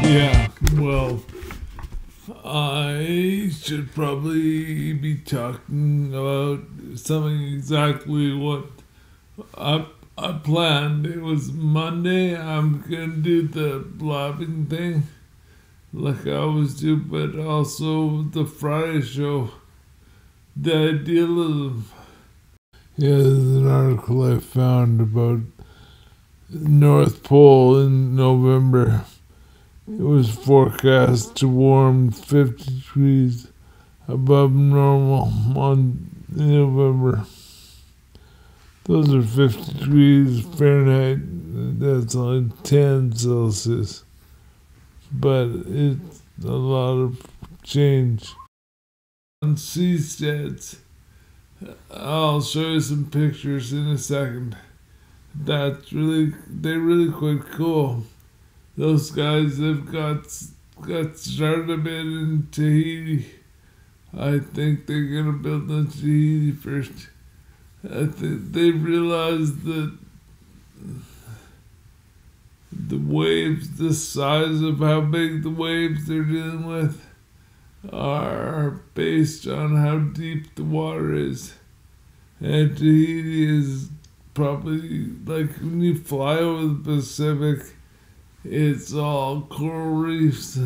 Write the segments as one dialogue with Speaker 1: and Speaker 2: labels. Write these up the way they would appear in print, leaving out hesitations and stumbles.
Speaker 1: Yeah, well, I should probably be talking about something exactly what I planned. It was Monday. I'm gonna do the blabbing thing like I always do, but also the Friday show. The ideal of there's an article I found about North Pole in November. It was forecast to warm 50 degrees above normal in November. Those are 50 degrees Fahrenheit. That's only 10 Celsius. But it's a lot of change. On seasteads, I'll show you some pictures in a second. They're really quite cool. Those guys have got started a bit in Tahiti. I think they're gonna build in Tahiti first. I think they realized that the waves, the size of how big the waves they're dealing with, are based on how deep the water is. And Tahiti is probably like when you fly over the Pacific, it's all coral reefs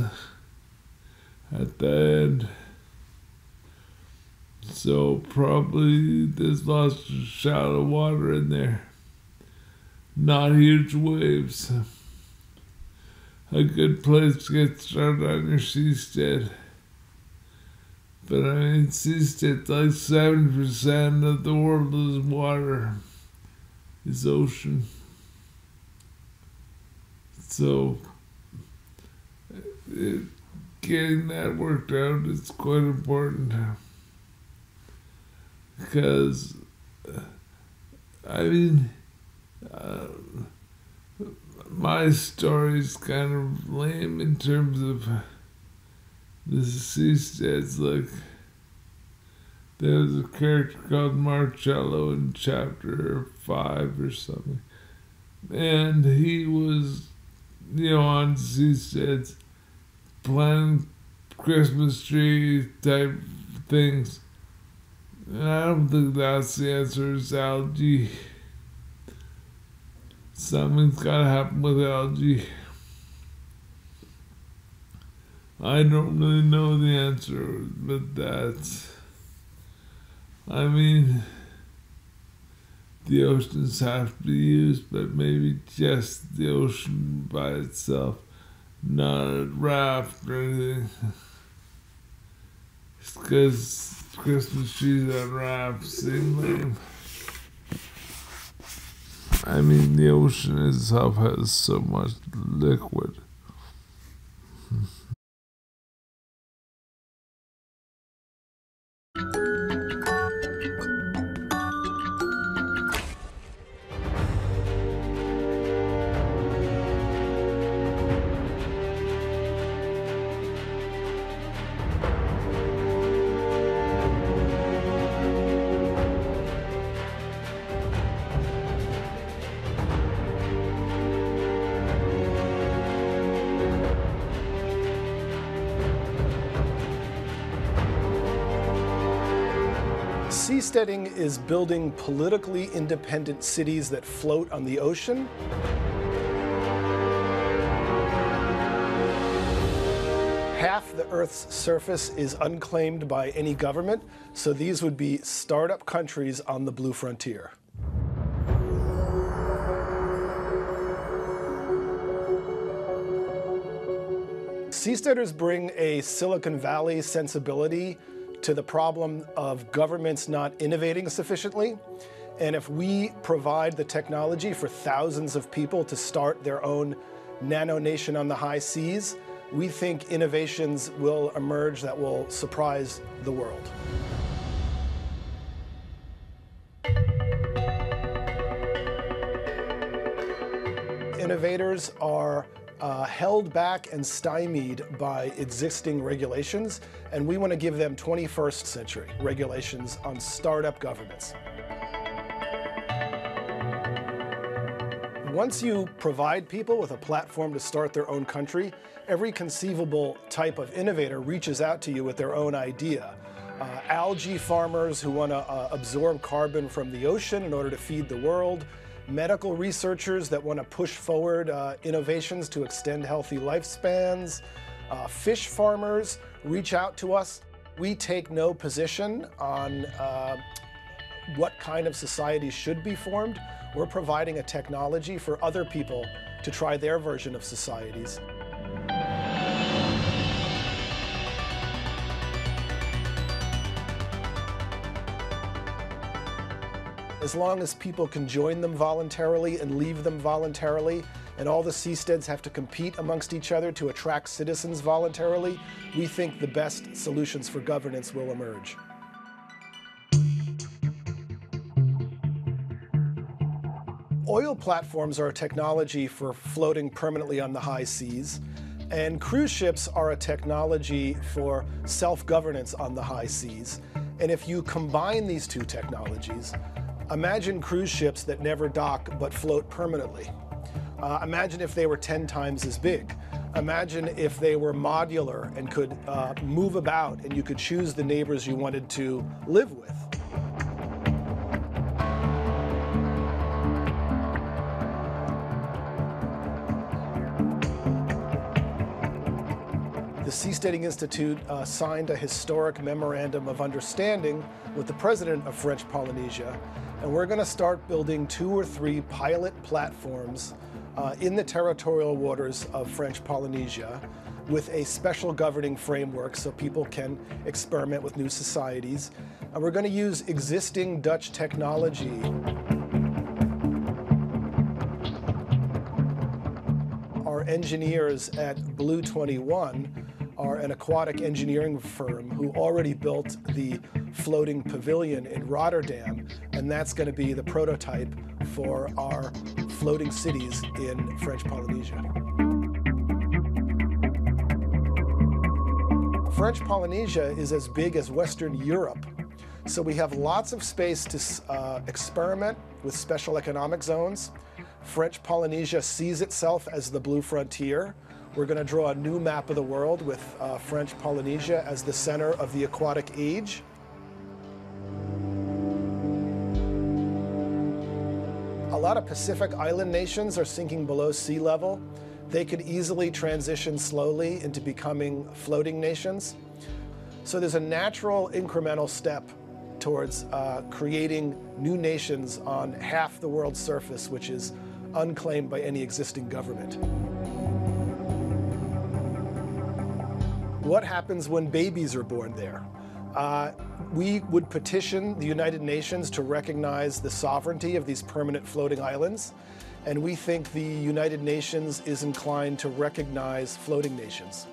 Speaker 1: at the end. So probably there's lots of shallow water in there. Not huge waves. A good place to get started on your seastead. But I mean, seastead's like 70% of the world is water. Is ocean. So, getting that worked out is quite important. Because, I mean, my story's kind of lame in terms of the seasteads. Like, there's a character called Marcello in chapter 5 or something. And he was, on seasteads, planting Christmas tree type things. And I don't think that's the answer. It's algae. Something's gotta happen with algae. I don't really know the answer, but I mean, the oceans have to be used, but maybe just the ocean by itself, not a raft or anything. It's because Christmas trees on rafts seem lame. I mean, the ocean itself has so much liquid.
Speaker 2: Seasteading is building politically independent cities that float on the ocean. Half the Earth's surface is unclaimed by any government, so these would be startup countries on the blue frontier. Seasteaders bring a Silicon Valley sensibility to the problem of governments not innovating sufficiently. And if we provide the technology for thousands of people to start their own nano nation on the high seas, we think innovations will emerge that will surprise the world. Innovators are held back and stymied by existing regulations, and we want to give them 21st century regulations on startup governments. Once you provide people with a platform to start their own country, every conceivable type of innovator reaches out to you with their own idea. Algae farmers who want to absorb carbon from the ocean in order to feed the world, medical researchers that want to push forward innovations to extend healthy lifespans, fish farmers reach out to us. We take no position on what kind of society should be formed. We're providing a technology for other people to try their version of societies. As long as people can join them voluntarily and leave them voluntarily, and all the seasteads have to compete amongst each other to attract citizens voluntarily, we think the best solutions for governance will emerge. Oil platforms are a technology for floating permanently on the high seas, and cruise ships are a technology for self-governance on the high seas. And if you combine these two technologies, imagine cruise ships that never dock but float permanently. Imagine if they were 10 times as big. Imagine if they were modular and could move about and you could choose the neighbors you wanted to live with. The Seasteading Institute signed a historic memorandum of understanding with the president of French Polynesia, and we're going to start building 2 or 3 pilot platforms in the territorial waters of French Polynesia with a special governing framework so people can experiment with new societies. And we're going to use existing Dutch technology. Our engineers at Blue 21 are an aquatic engineering firm who already built the floating pavilion in Rotterdam, and that's going to be the prototype for our floating cities in French Polynesia. French Polynesia is as big as Western Europe, so we have lots of space to experiment with special economic zones. French Polynesia sees itself as the blue frontier. We're going to draw a new map of the world with French Polynesia as the center of the aquatic age. A lot of Pacific Island nations are sinking below sea level. They could easily transition slowly into becoming floating nations. So there's a natural incremental step towards creating new nations on half the world's surface, which is unclaimed by any existing government. What happens when babies are born there? We would petition the United Nations to recognize the sovereignty of these permanent floating islands, and we think the United Nations is inclined to recognize floating nations.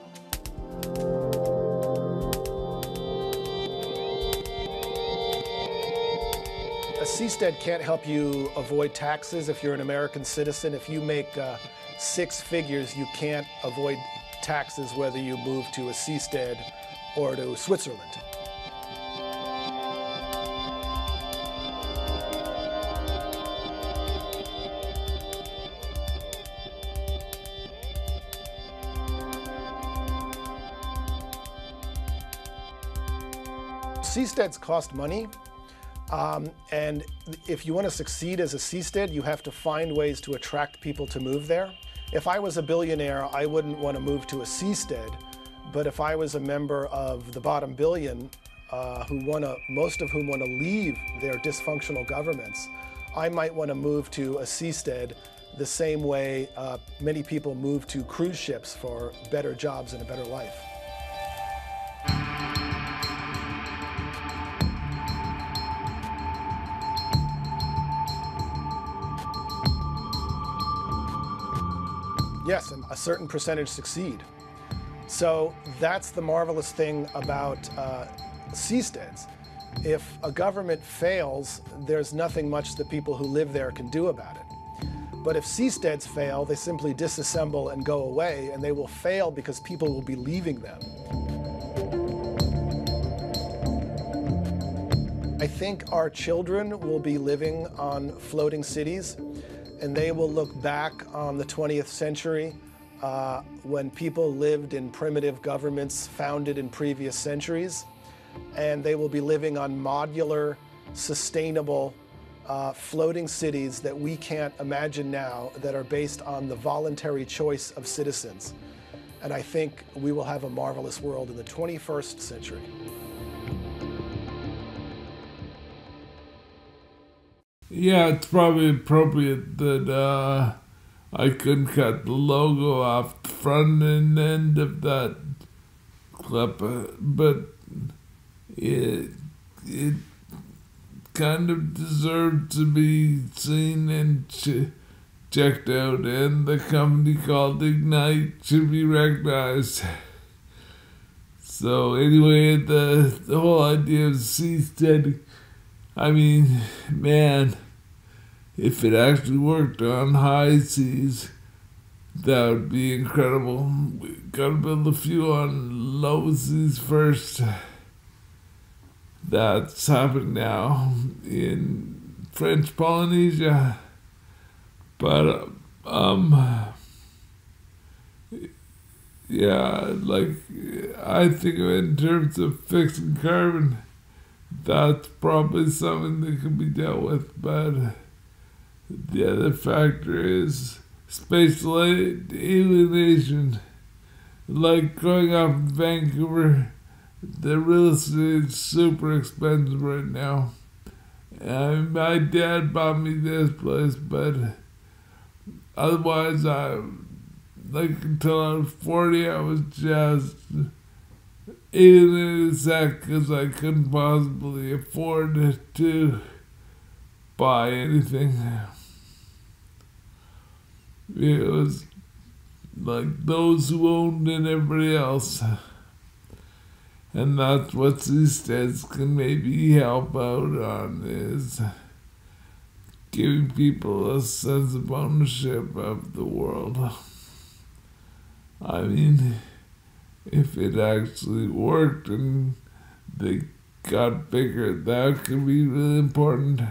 Speaker 2: A seastead can't help you avoid taxes if you're an American citizen. If you make 6 figures, you can't avoid taxes whether you move to a seastead or to Switzerland. Seasteads cost money, and if you want to succeed as a seastead, you have to find ways to attract people to move there. If I was a billionaire, I wouldn't want to move to a seastead, but if I was a member of the bottom billion, most of whom want to leave their dysfunctional governments, I might want to move to a seastead the same way many people move to cruise ships for better jobs and a better life. Yes, and a certain percentage succeed. So that's the marvelous thing about seasteads. If a government fails, there's nothing much the people who live there can do about it. But if seasteads fail, they simply disassemble and go away, and they will fail because people will be leaving them. I think our children will be living on floating cities. and they will look back on the 20th century when people lived in primitive governments founded in previous centuries, and they will be living on modular, sustainable, floating cities that we can't imagine now, that are based on the voluntary choice of citizens. And I think we will have a marvelous world in the 21st century.
Speaker 1: Yeah, it's probably appropriate that I couldn't cut the logo off the front and end of that clip, but it kind of deserved to be seen and checked out, and the company called Ignite should be recognized. So anyway, the whole idea of seasteading, I mean, man, if it actually worked on high seas, that would be incredible. We gotta build a few on low seas first. That's happening now in French Polynesia. But, yeah, like, I think of it in terms of fixing carbon. That's probably something that can be dealt with, but the other factor is spatial alienation. Like growing up in Vancouver, the real estate is super expensive right now. And my dad bought me this place, but otherwise, until I was 40, I was just alienated that because I couldn't possibly afford to buy anything. It was like those who owned and everybody else. And that's what seasteads can maybe help out on, is giving people a sense of ownership of the world. I mean, if it actually worked and they got bigger, that could be really important.